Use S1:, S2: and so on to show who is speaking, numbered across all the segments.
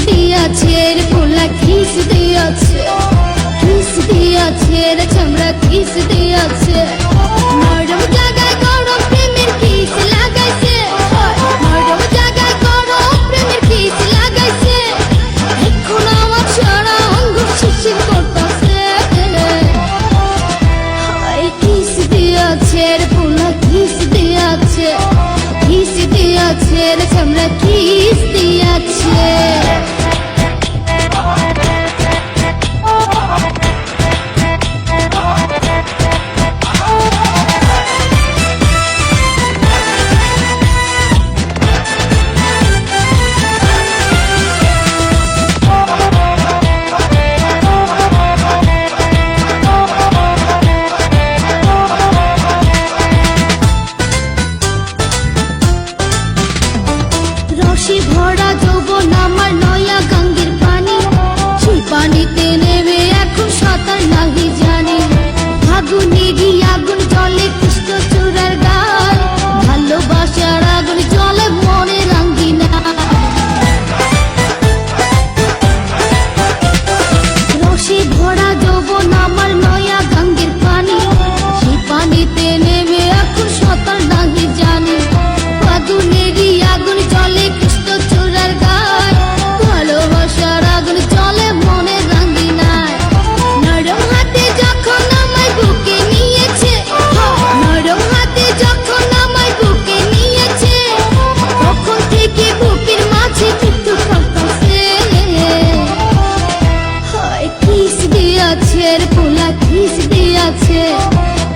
S1: দিয়াছে রে পোলা কিস দিয়াছে, কিস দিয়াছে রে চামড়া কিস দিয়াছে। নরম জায়গায় গরম প্রেমের কিস লাগাইছে, নরম জায়গায় গরম প্রেমের কিস লাগাইছে। এখন আমার সারা অঙ্গ শিরশির করতাছে। হায় কিস দিয়াছে রে পোলা কিস দিয়াছে, কিস দিয়াছে রে চামড়া কিস দিয়াছে। রসে ভরা যৌবন আমার নয়া গঙ্গের পানি, সেই পানিতে নেমে এখন সাঁতার নাহি জানি। ফাগুনেরই আগুন জলে কৃষ্ণ চূড়ার গায়, ভালোবাসার আগুন জলে মনে রাঙ্গিনা। রসে ভরা যৌবন আমার নয়া গঙ্গের পানি, সেই পানিতে নেমে এখন সাঁতার নাহি জানি। ফাগুনেরই আগুন জলে কৃষ্ণ চূড়ার গায়, ভালোবাসার আগুন জলে মনে রাঙ্গিনায়। নরম হাতে যখন আমায় বুকে নিয়েছে, নরম হাতে যখন আমায় বুকে নিয়েছে, তখন থেকে বুকের মাঝে কিন্তু কাঁপছে। হায় কিস দিয়াছে রে পোলা কিস দিয়াছে,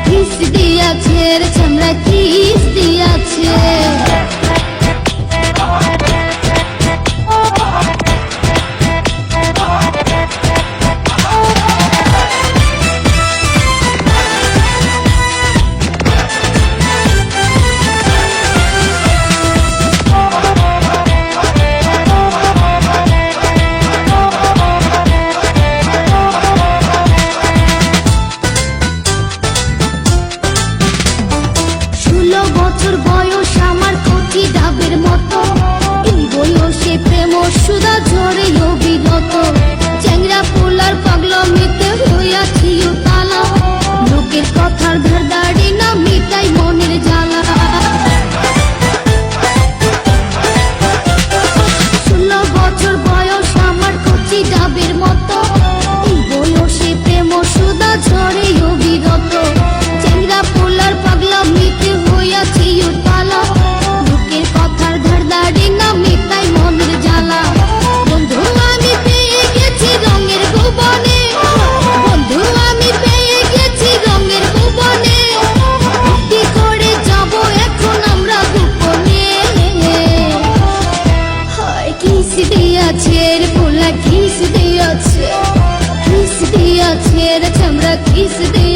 S1: কিস দিয়াছে রে চামড়া কিস দিয়াছে। বছর বয়স আমার কচি ডাবের মতো, এই বয়সে প্রেম সুধা ঝরে অবিরত। চ্যাংরা পোলার পাগলামিতে হইয়াছি উতালা, লোকের কথার ধারদাড়ি না মিটাই মনের জ্বালা। 16 বছর বয়স আমার কচি ডাবের মতো, এই বয়সে প্রেম সুধা ঝরে অবিরত। চ্যাংরা পোলার পাগলামিতে হইয়াছি উতালা, লোকের কথার ধারদাড়ি না মিটাই মনের জ্বালা। বন্ধু আমি পেয়ে গেছি রঙের ভুবনে, বন্ধু আমি পেয়ে গেছি রঙের ভুবনে। কি করে যাব এখন আমরা গোপনে। হায় কিস দিয়াছে রে পোলা কিস দিয়াছে, কিস দিয়াছে রে চামড়া কিস দিয়াছে।